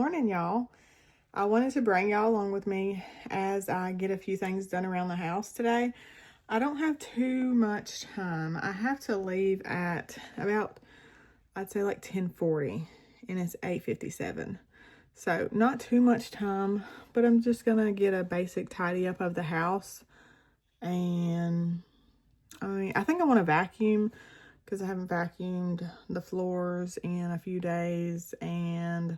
morning, y'all. I wanted to bring y'all along with me as I get a few things done around the house today. I don't have too much time. I have to leave at about, I'd say like 10:40, and it's 8:57. So not too much time, but I'm just gonna get a basic tidy up of the house. And I think I want to vacuum because I haven't vacuumed the floors in a few days, and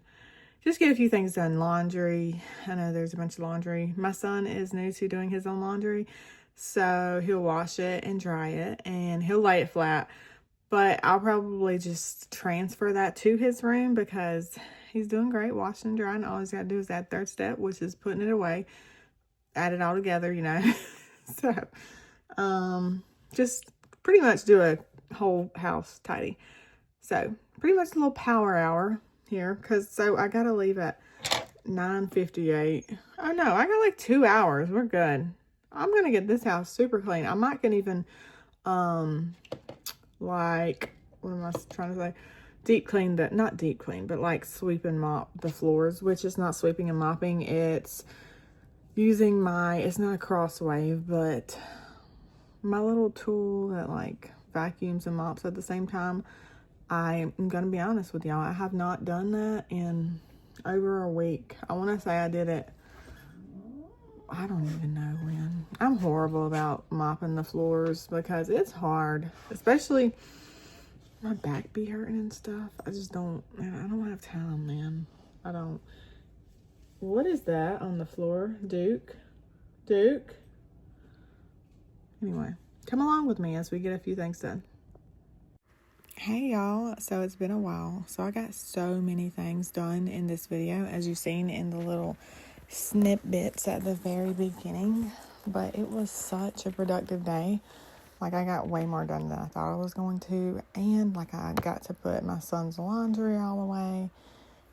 just get a few things done. Laundry. I know there's a bunch of laundry. My son is new to doing his own laundry, so he'll wash it and dry it, and he'll lay it flat. But I'll probably just transfer that to his room because he's doing great washing and drying. All he's got to do is that third step, which is putting it away, add it all together, So, just pretty much do a whole house tidy. So, pretty much a little power hour here, so I gotta leave at 9:58. Oh no, I got like 2 hours. We're good. I'm gonna get this house super clean. I might can even like, what am I trying to say, deep clean the, not deep clean, but like sweep and mop the floors, which is not sweeping and mopping. It's using it's not a Crosswave, but my little tool that like vacuums and mops at the same time. I'm gonna be honest with y'all, I have not done that in over a week. I want to say I did it, I don't even know when. I'm horrible about mopping the floors because it's hard, especially my back be hurting and stuff. I don't have time, man. I don't. What is that on the floor? Duke? Anyway, come along with me as we get a few things done. Hey y'all, so it's been a while. So I got so many things done in this video, as you've seen in the little snippets at the very beginning, but it was such a productive day. Like, I got way more done than I thought I was going to, and like I got to put my son's laundry all away,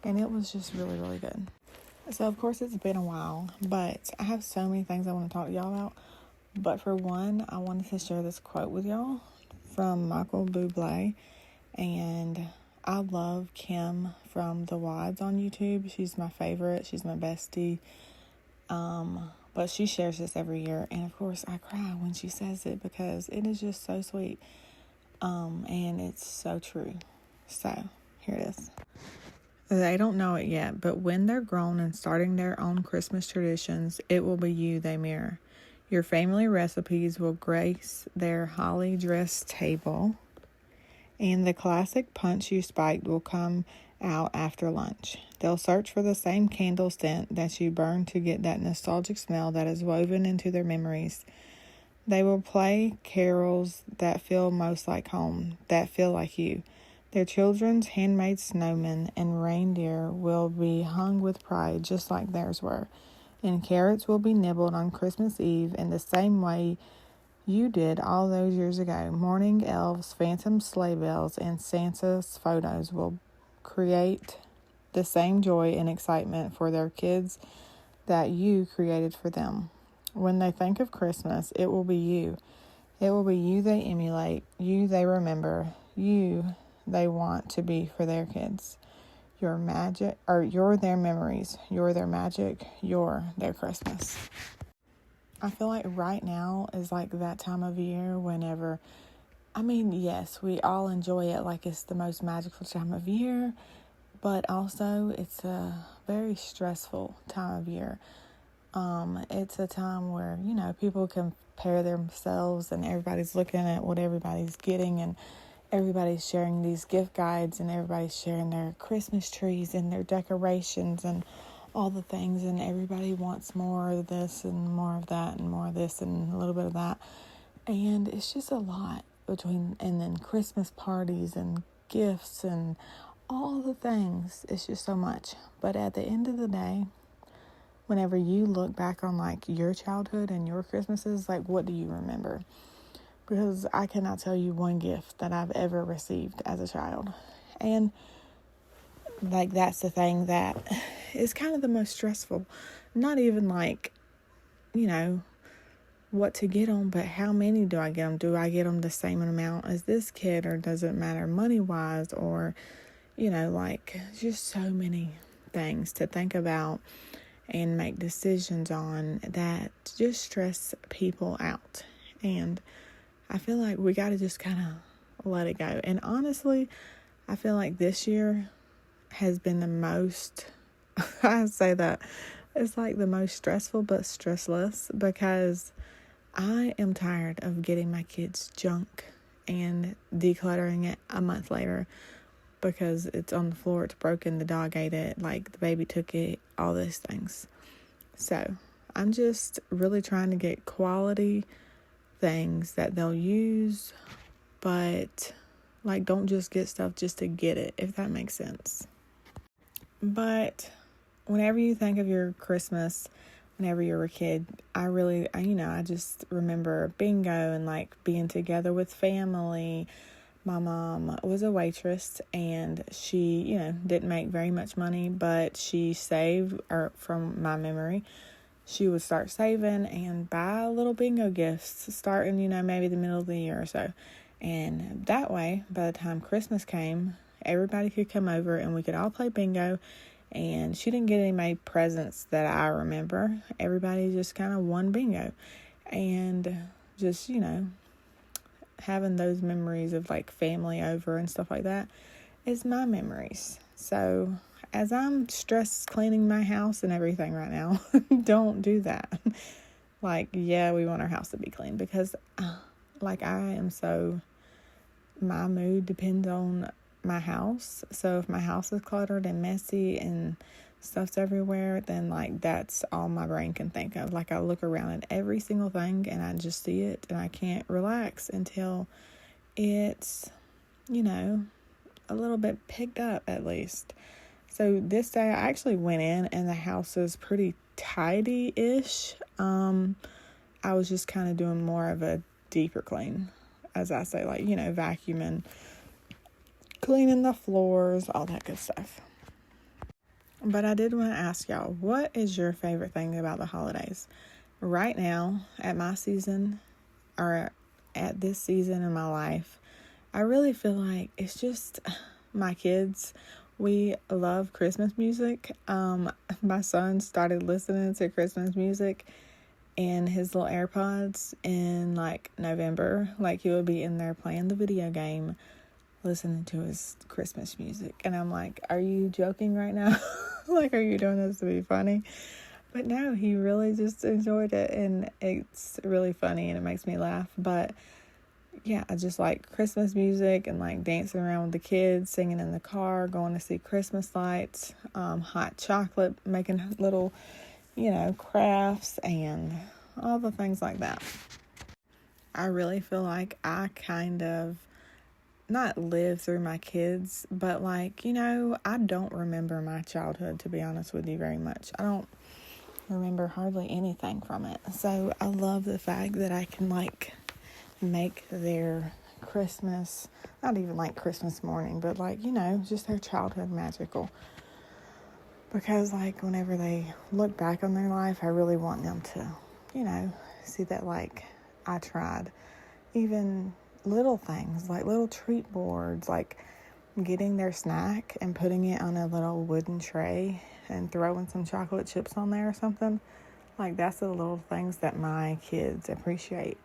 and it was just really, really good. So of course it's been a while, but I have so many things I want to talk to y'all about. But for one, I wanted to share this quote with y'all from Michael Bublé. And I love Kim from The Wads on YouTube. She's my favorite. She's my bestie. But she shares this every year. And of course I cry when she says it because it is just so sweet. And it's so true. So here it is. They don't know it yet, but when they're grown and starting their own Christmas traditions, it will be you they mirror. Your family recipes will grace their holly dressed table, and the classic punch you spiked will come out after lunch. They'll search for the same candle scent that you burn to get that nostalgic smell that is woven into their memories. They will play carols that feel most like home, that feel like you. Their children's handmade snowmen and reindeer will be hung with pride just like theirs were. And carrots will be nibbled on Christmas Eve in the same way you did all those years ago. Morning elves, phantom sleigh bells, and Santa's photos will create the same joy and excitement for their kids that you created for them. When they think of Christmas, it will be you. It will be you they emulate, you they remember, you they want to be for their kids. You're magic, or you're their memories. You're their magic. You're their Christmas. I feel like right now is like that time of year whenever, yes, we all enjoy it like it's the most magical time of year, but also it's a very stressful time of year. It's a time where, people compare themselves and everybody's looking at what everybody's getting, and everybody's sharing these gift guides, and everybody's sharing their Christmas trees and their decorations and all the things, and everybody wants more of this and more of that and more of this and a little bit of that. And it's just a lot and then Christmas parties and gifts and all the things. It's just so much. But at the end of the day, whenever you look back on like your childhood and your Christmases, like, what do you remember? Because I cannot tell you one gift that I've ever received as a child. And like, that's the thing that is kind of the most stressful. Not even like, what to get them, but how many do I get them? Do I get them the same amount as this kid, or does it matter money-wise? Or, like, just so many things to think about and make decisions on that just stress people out. And I feel like we got to just kind of let it go. And honestly, I feel like this year has been the most, I say that, it's like the most stressful but stressless, because I am tired of getting my kids junk and decluttering it a month later because it's on the floor, it's broken, the dog ate it, like the baby took it, all those things. So I'm just really trying to get quality things that they'll use, but like don't just get stuff just to get it, if that makes sense. But whenever you think of your Christmas, whenever you were a kid, I just remember bingo and like being together with family. My mom was a waitress, and she, didn't make very much money, but she saved, or from my memory, she would start saving and buy little bingo gifts starting, maybe the middle of the year or so. And that way, by the time Christmas came, everybody could come over and we could all play bingo. And she didn't get any presents that I remember. Everybody just kind of won bingo. And just, having those memories of like family over and stuff like that is my memories. So as I'm stressed cleaning my house and everything right now, don't do that. Like, yeah, we want our house to be clean because my mood depends on my house. So if my house is cluttered and messy and stuff's everywhere, then like that's all my brain can think of. Like I look around at every single thing and I just see it, and I can't relax until it's, a little bit picked up at least. So this day I actually went in and the house is pretty tidy-ish. I was just kind of doing more of a deeper clean, as I say, like, vacuuming, cleaning the floors, all that good stuff. But I did want to ask y'all, what is your favorite thing about the holidays? Right now, at my season, or at this season in my life, I really feel like it's just my kids. We love Christmas music. My son started listening to Christmas music in his little AirPods in like November. Like he would be in there playing the video game, listening to his Christmas music. And I'm like, are you joking right now? Like, are you doing this to be funny? But no, he really just enjoyed it, and it's really funny and it makes me laugh. But yeah, I just like Christmas music and like dancing around with the kids, singing in the car, going to see Christmas lights, hot chocolate, making little, crafts and all the things like that. I really feel like I kind of not live through my kids, but like, I don't remember my childhood, to be honest with you, very much. I don't remember hardly anything from it. So I love the fact that I can like make their Christmas, not even like Christmas morning, but like, just their childhood magical. Because like whenever they look back on their life, I really want them to, see that like I tried. Even little things like little treat boards, like getting their snack and putting it on a little wooden tray and throwing some chocolate chips on there or something. Like that's the little things that my kids appreciate.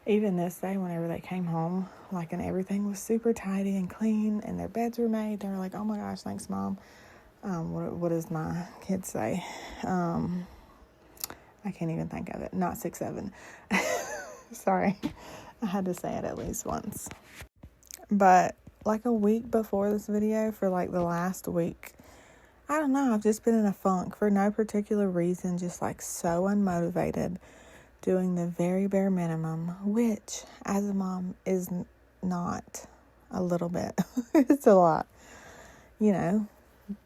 Even this day, whenever they came home, like, and everything was super tidy and clean and their beds were made, they were like, oh my gosh, thanks, Mom. What does my kids say? I can't even think of it. Not 6'7". Sorry. I had to say it at least once. But like a week before this video, for like the last week, I don't know, I've just been in a funk for no particular reason, just like so unmotivated, doing the very bare minimum, which as a mom is not a little bit. It's a lot.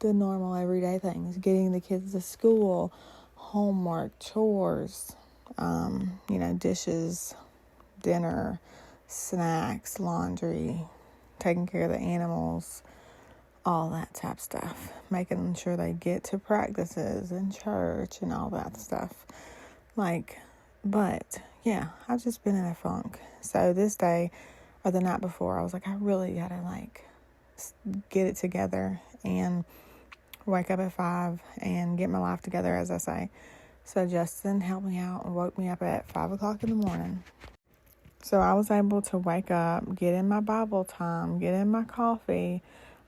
The normal everyday things, getting the kids to school, homework, chores, dishes, dinner, snacks, laundry, taking care of the animals, all that type of stuff, making sure they get to practices and church and all that stuff. But yeah, I've just been in a funk. So this day or the night before, I was like, I really gotta get it together. And wake up at 5 and get my life together, as I say. So Justin helped me out and woke me up at 5 o'clock in the morning. So I was able to wake up, get in my Bible time, get in my coffee,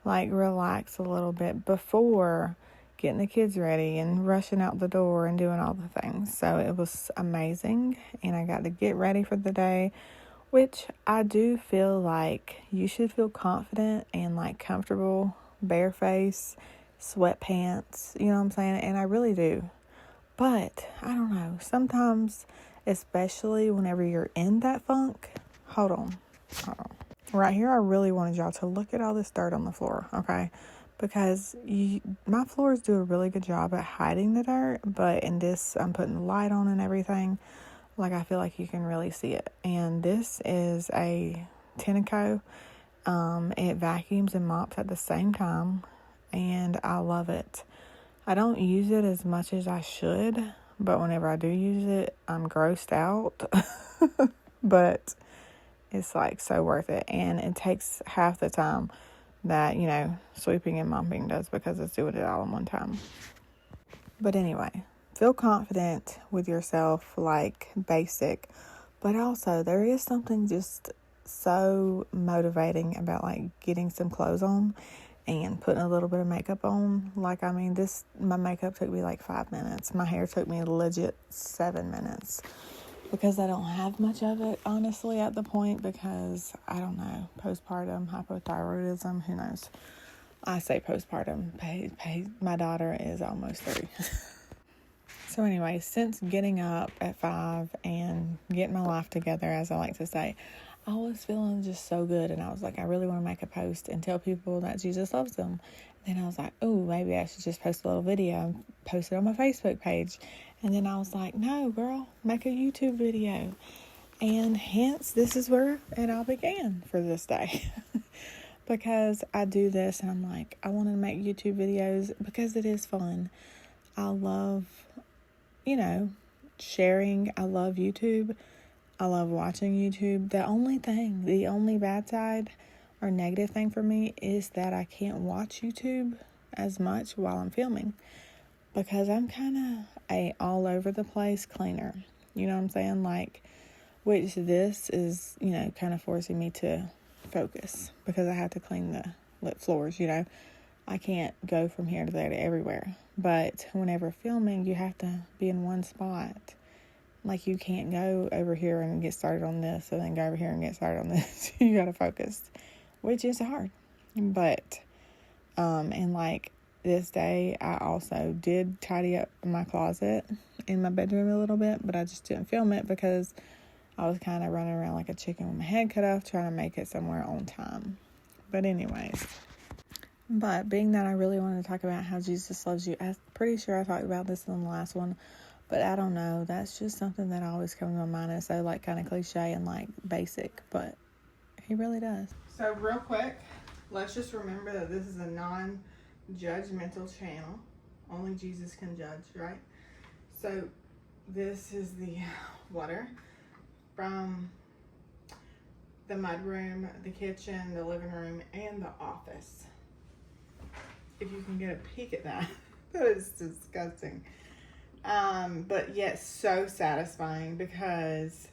like relax a little bit before getting the kids ready and rushing out the door and doing all the things. So it was amazing, and I got to get ready for the day, which I do feel like you should feel confident and like comfortable, bare face, sweatpants, you know what I'm saying? And I really do. But I don't know, sometimes, especially whenever you're in that funk, hold on. Right here, I really wanted y'all to look at all this dirt on the floor, okay? Because my floors do a really good job at hiding the dirt, but in this, I'm putting the light on and everything, like I feel like you can really see it. And this is a Tenneco. It vacuums and mops at the same time, and I love it. I don't use it as much as I should, but whenever I do use it, I'm grossed out. But it's like so worth it, and it takes half the time that, you know, sweeping and mopping does, because it's doing it all in one time. But anyway, feel confident with yourself, like basic, but also there is something just so motivating about like getting some clothes on and putting a little bit of makeup on. Like, I mean, my makeup took me like 5 minutes. My hair took me legit 7 minutes, because I don't have much of it, honestly, at the point, because, I don't know, postpartum, hypothyroidism, who knows? I say postpartum. My daughter is almost 3. So anyway, since getting up at 5 and getting my life together, as I like to say, I was feeling just so good, and I was like, I really want to make a post and tell people that Jesus loves them. And then I was like, oh, maybe I should just post a little video and post it on my Facebook page. And then I was like, no, girl, make a YouTube video. And hence, this is where it all began for this day. Because I do this, and I'm like, I want to make YouTube videos because it is fun. I love, you know, sharing. I love YouTube. I love watching YouTube. The only bad side or negative thing for me is that I can't watch YouTube as much while I'm filming, because I'm kind of a all over the place cleaner. You know what I'm saying? Like, which this is, you know, kind of forcing me to focus, because I have to clean the lip floors, you know. I can't go from here to there to everywhere. But whenever filming, you have to be in one spot. Like, you can't go over here and get started on this, and then go over here and get started on this. You gotta focus, which is hard. But, and like this day, I also did tidy up my closet in my bedroom a little bit, but I just didn't film it because I was kind of running around like a chicken with my head cut off, trying to make it somewhere on time. But anyways, but being that I really wanted to talk about how Jesus loves you, I'm pretty sure I talked about this in the last one. But I don't know, that's just something that always comes to my mind. It's so like kind of cliche and like basic, but he really does. So real quick, let's just remember that this is a non-judgmental channel. Only Jesus can judge, right? So this is the water from the mudroom, the kitchen, the living room, and the office. If you can get a peek at that, that is disgusting. But yet so satisfying, because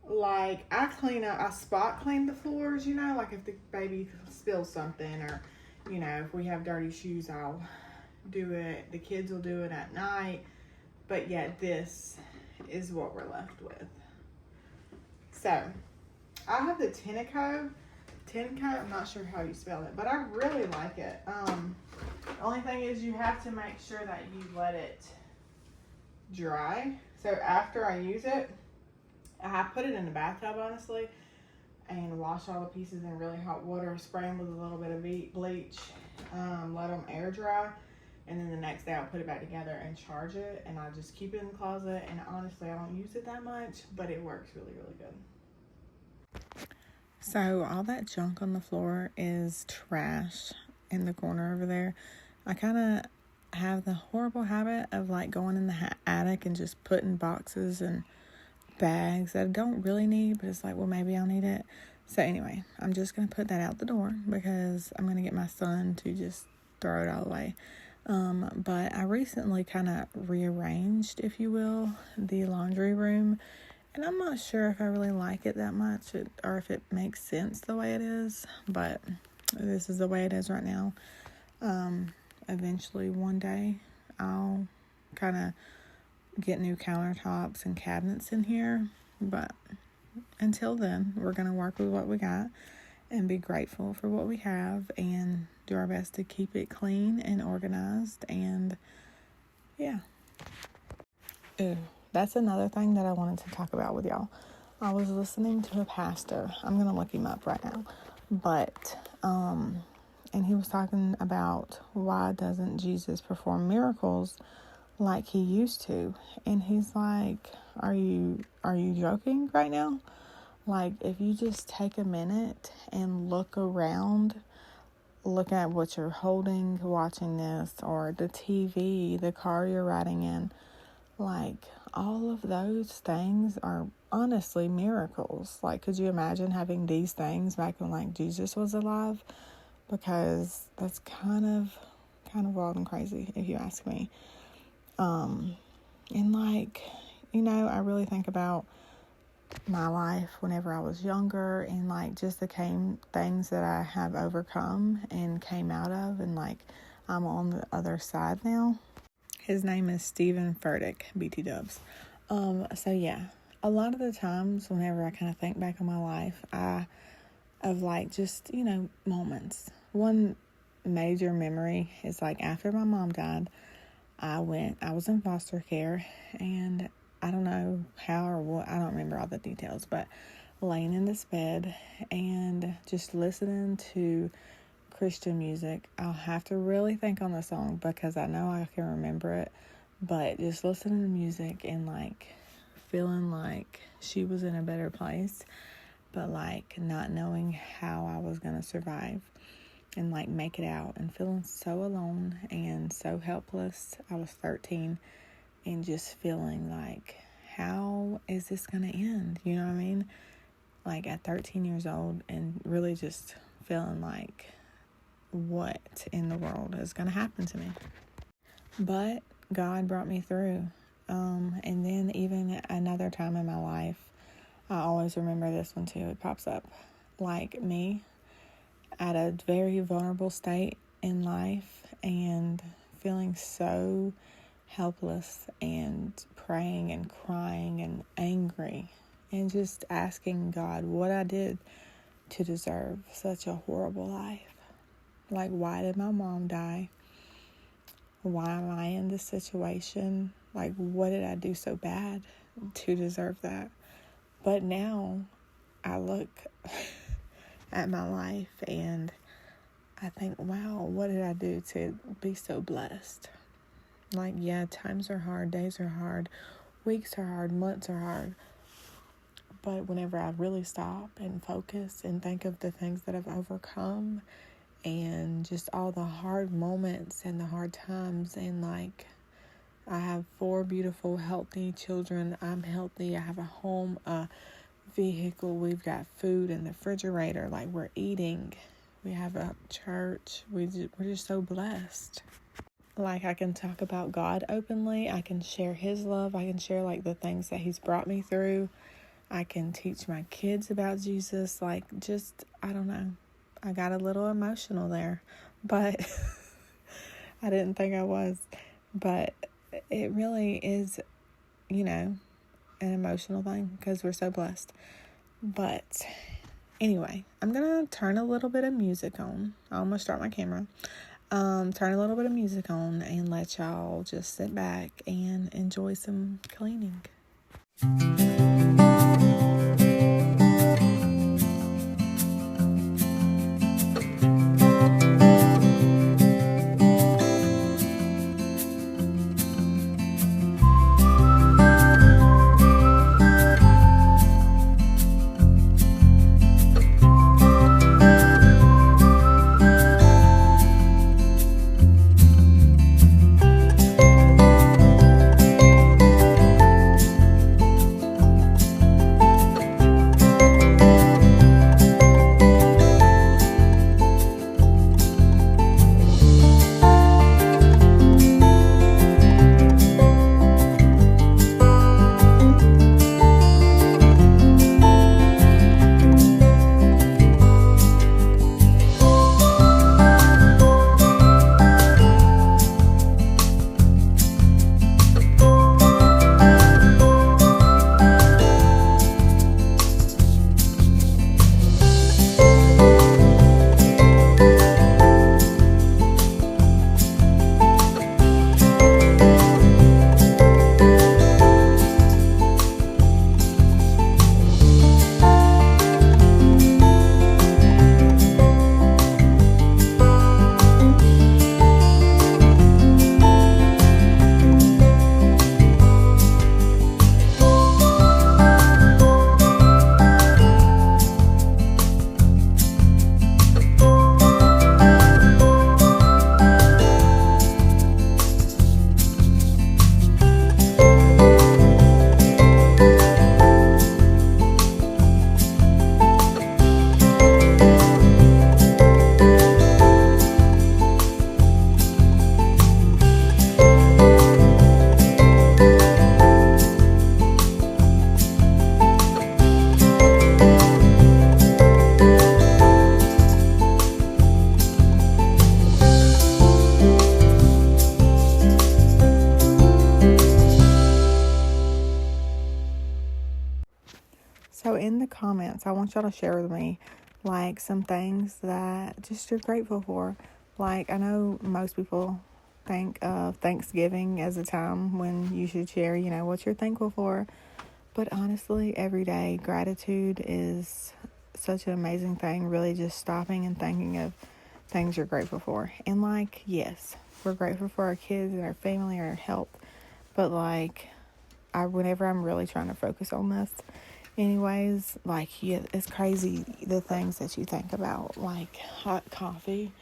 like I spot clean the floors, you know, like if the baby spills something, or, you know, if we have dirty shoes, I'll do it. The kids will do it at night, but yet this is what we're left with. So I have the Tenneco, I'm not sure how you spell it, but I really like it. The only thing is you have to make sure that you let it dry. So after I use it, I put it in the bathtub, honestly, and wash all the pieces in really hot water, spray them with a little bit of bleach, let them air dry, and then the next day I'll put it back together and charge it, and I just keep it in the closet. And honestly, I don't use it that much, but it works really, really good. So all that junk on the floor is trash in the corner over there. I kind of have the horrible habit of like going in the attic and just putting boxes and bags that I don't really need, but it's like, well, maybe I'll need it. So anyway, I'm just going to put that out the door, because I'm going to get my son to just throw it all away. But I recently kind of rearranged, if you will, the laundry room, and I'm not sure if I really like it that much or if it makes sense the way it is, but this is the way it is right now. Eventually one day I'll kind of get new countertops and cabinets in here, but until then, we're going to work with what we got and be grateful for what we have and do our best to keep it clean and organized. And yeah. Ooh, that's another thing that I wanted to talk about with y'all. I was listening to a pastor. I'm going to look him up right now. But, and he was talking about why doesn't Jesus perform miracles like he used to? And he's like, are you joking right now? Like, if you just take a minute and look around, look at what you're holding, watching this, or the TV, the car you're riding in, like, all of those things are honestly miracles. Like, could you imagine having these things back when, like, Jesus was alive? Because that's kind of wild and crazy, if you ask me. And, like, you know, I really think about my life whenever I was younger and, like, just the things that I have overcome and came out of, and, like, I'm on the other side now. His name is Steven Furtick, BT Dubs. So yeah, a lot of the times whenever I kind of think back on my life, of like just, you know, moments. One major memory is like after my mom died, I was in foster care, and I don't know how or what, I don't remember all the details, but laying in this bed and just listening to Christian music. I'll have to really think on the song because I know I can remember it, but just listening to music and like feeling like she was in a better place, but like not knowing how I was going to survive and like make it out, and feeling so alone and so helpless. I was 13 and just feeling like, how is this going to end? You know what I mean? Like at 13 years old, and really just feeling like, what in the world is going to happen to me? But God brought me through. And then even another time in my life, I always remember this one too. It pops up. Like me at a very vulnerable state in life and feeling so helpless and praying and crying and angry and just asking God what I did to deserve such a horrible life. Like, why did my mom die? Why am I in this situation? Like, what did I do so bad to deserve that? But now I look at my life and I think, wow, what did I do to be so blessed? Like, yeah, times are hard, days are hard, weeks are hard, months are hard. But whenever I really stop and focus and think of the things that I've overcome and just all the hard moments and the hard times, and like, I have 4 beautiful, healthy children. I'm healthy. I have a home, a vehicle. We've got food in the refrigerator. Like, we're eating. We have a church. We're just so blessed. Like, I can talk about God openly. I can share His love. I can share, like, the things that He's brought me through. I can teach my kids about Jesus. Like, just, I don't know. I got a little emotional there, but I didn't think I was. But it really is, you know, an emotional thing because we're so blessed. But anyway, I'm going to turn a little bit of music on. I'm going to start my camera. Turn a little bit of music on and let y'all just sit back and enjoy some cleaning. So I want y'all to share with me, like, some things that just you're grateful for. Like, I know most people think of Thanksgiving as a time when you should share, what you're thankful for. But honestly, every day, gratitude is such an amazing thing. Really just stopping and thinking of things you're grateful for. And, like, yes, we're grateful for our kids and our family, our health. But, like, whenever I'm really trying to focus on this, anyways, like, yeah, it's crazy the things that you think about, like hot coffee,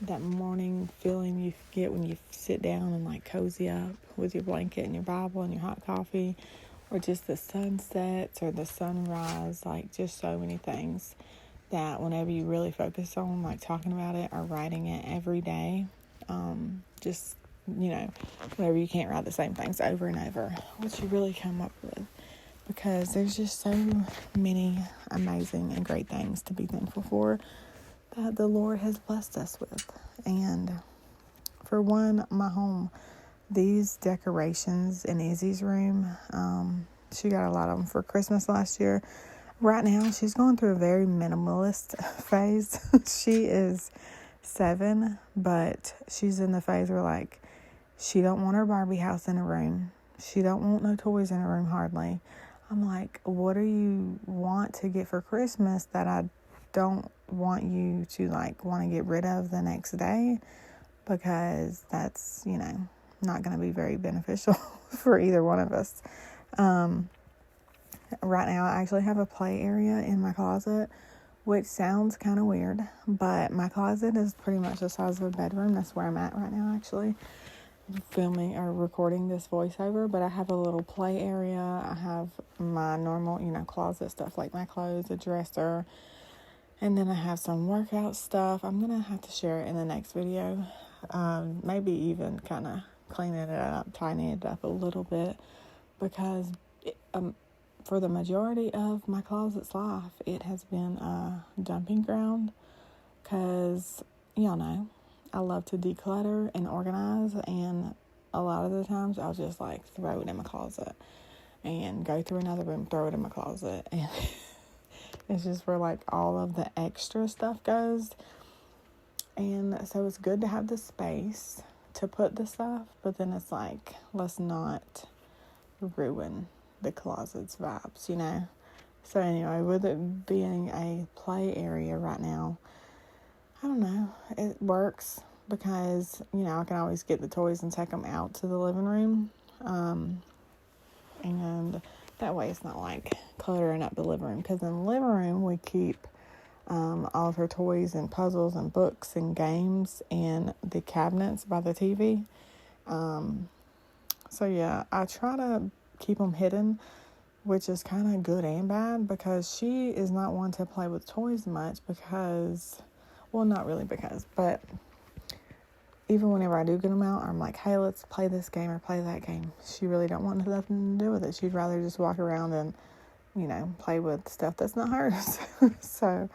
that morning feeling you get when you sit down and, like, cozy up with your blanket and your Bible and your hot coffee, or just the sunsets or the sunrise, like, just so many things that whenever you really focus on, like, talking about it or writing it every day, just, whenever you can't write the same things over and over, what you really come up with. Because there's just so many amazing and great things to be thankful for that the Lord has blessed us with. And for one, my home, these decorations in Izzy's room, she got a lot of them for Christmas last year. Right now, she's going through a very minimalist phase. She is 7, but she's in the phase where, like, she don't want her Barbie house in a room. She don't want no toys in a room hardly. I'm like, what do you want to get for Christmas that I don't want you to, like, want to get rid of the next day? Because that's, not going to be very beneficial for either one of us. Right now, I actually have a play area in my closet, which sounds kind of weird, but my closet is pretty much the size of a bedroom. That's where I'm at right now, actually, filming or recording this voiceover. But I have a little play area. I have my normal, closet stuff, like my clothes, a dresser, and then I have some workout stuff. I'm going to have to share it in the next video. Maybe even kind of cleaning it up, tidying it up a little bit, because for the majority of my closet's life, it has been a dumping ground, because, y'all know, I love to declutter and organize, and a lot of the times I'll just, like, throw it in my closet and go through another room, throw it in my closet, and it's just where, like, all of the extra stuff goes. And so it's good to have the space to put the stuff, but then it's like, let's not ruin the closet's vibes, So anyway, with it being a play area right now, I don't know, it works because, I can always get the toys and take them out to the living room. And that way it's not like cluttering up the living room, because in the living room we keep all of her toys and puzzles and books and games in the cabinets by the TV. So yeah, I try to keep them hidden, which is kind of good and bad, because she is not one to play with toys much, because, well, not really because, but even whenever I do get them out, I'm like, hey, let's play this game or play that game. She really don't want nothing to do with it. She'd rather just walk around and, play with stuff that's not hers. So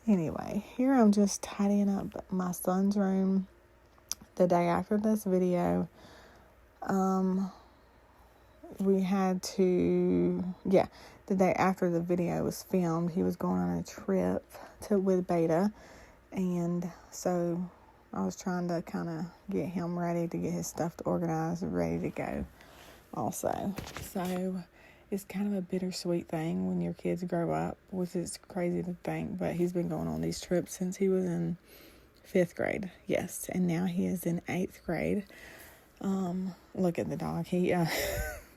anyway, here I'm just tidying up my son's room the day after this video. The day after the video was filmed, he was going on a trip with Beta, and so I was trying to kind of get him ready to get his stuff organized and ready to go also. So it's kind of a bittersweet thing when your kids grow up, which is crazy to think, but he's been going on these trips since he was in 5th grade. Yes, and now he is in 8th grade. Look at the dog. He, let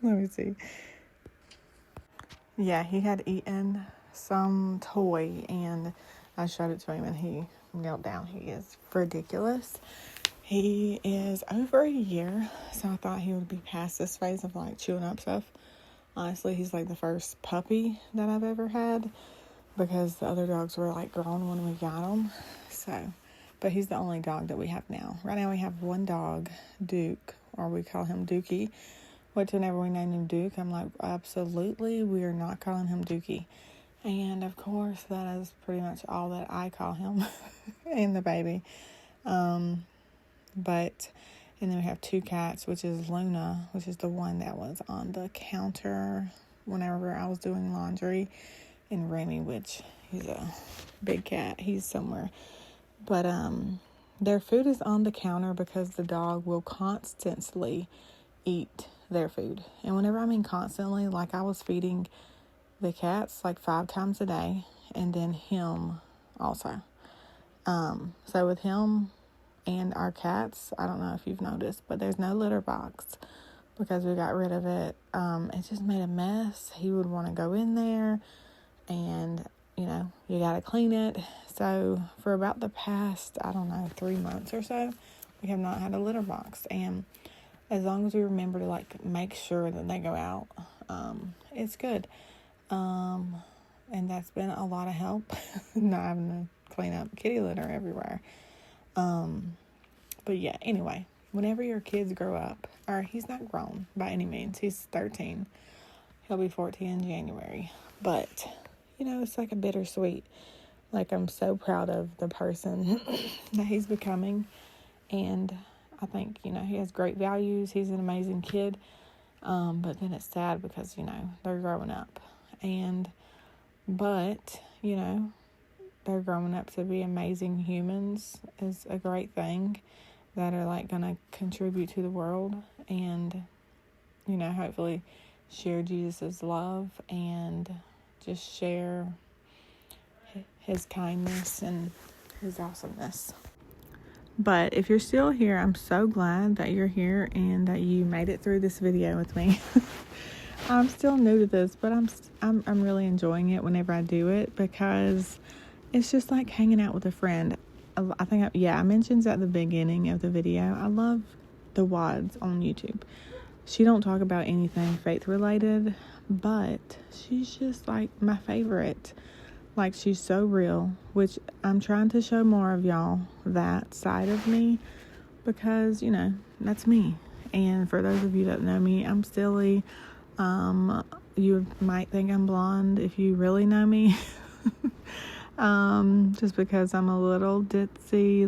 me see. Yeah, he had eaten some toy, and I showed it to him, and he knelt down. He is ridiculous. He is over a year, so I thought he would be past this phase of, like, chewing up stuff. Honestly, he's, like, the first puppy that I've ever had, because the other dogs were, like, grown when we got them. So, but he's the only dog that we have now. Right now we have one dog, Duke, or we call him Dookie, which whenever we name him Duke, I'm like, absolutely, we are not calling him Dookie. And, of course, that is pretty much all that I call him and the baby. And then we have 2 cats, which is Luna, which is the one that was on the counter whenever I was doing laundry. and Remy, which he's a big cat. He's somewhere. But their food is on the counter because the dog will constantly eat their food. And whenever I mean constantly, like I was feeding the cats like 5 times a day, and then him also. So with him and our cats, I don't know if you've noticed, but there's no litter box because we got rid of it. It just made a mess. He would want to go in there, and you got to clean it. So for about the past, 3 months or so, we have not had a litter box. And as long as we remember to make sure that they go out, it's good. And that's been a lot of help, not having to clean up kitty litter everywhere. But yeah, anyway, whenever your kids grow up, or he's not grown by any means, he's 13, he'll be 14 in January, but it's like a bittersweet. Like, I'm so proud of the person that he's becoming, and I think he has great values. He's an amazing kid, but then it's sad because they're growing up, but they're growing up to be amazing humans is a great thing that are gonna contribute to the world, and hopefully share Jesus's love and just share his kindness and his awesomeness. But if you're still here, I'm so glad that you're here and that you made it through this video with me. I'm still new to this, but I'm really enjoying it whenever I do it, because it's just like hanging out with a friend. I think I mentioned at the beginning of the video, I love the WODs on YouTube. She don't talk about anything faith related, but she's just like my favorite. Like, she's so real, which I'm trying to show more of y'all that side of me, because that's me. And for those of you that know me, I'm silly. You might think I'm blonde if you really know me. Just because I'm a little ditzy,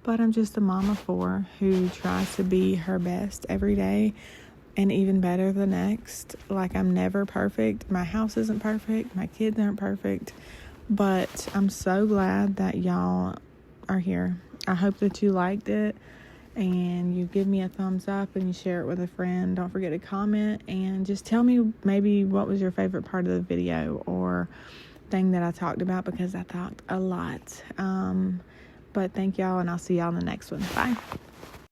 but I'm just a mom of 4 who tries to be her best every day and even better the next. Like, I'm never perfect. My house isn't perfect. My kids aren't perfect, but I'm so glad that y'all are here. I hope that you liked it and you give me a thumbs up and you share it with a friend. Don't forget to comment and just tell me maybe what was your favorite part of the video or thing that I talked about, because I talked a lot. But thank y'all, and I'll see y'all in the next one. Bye.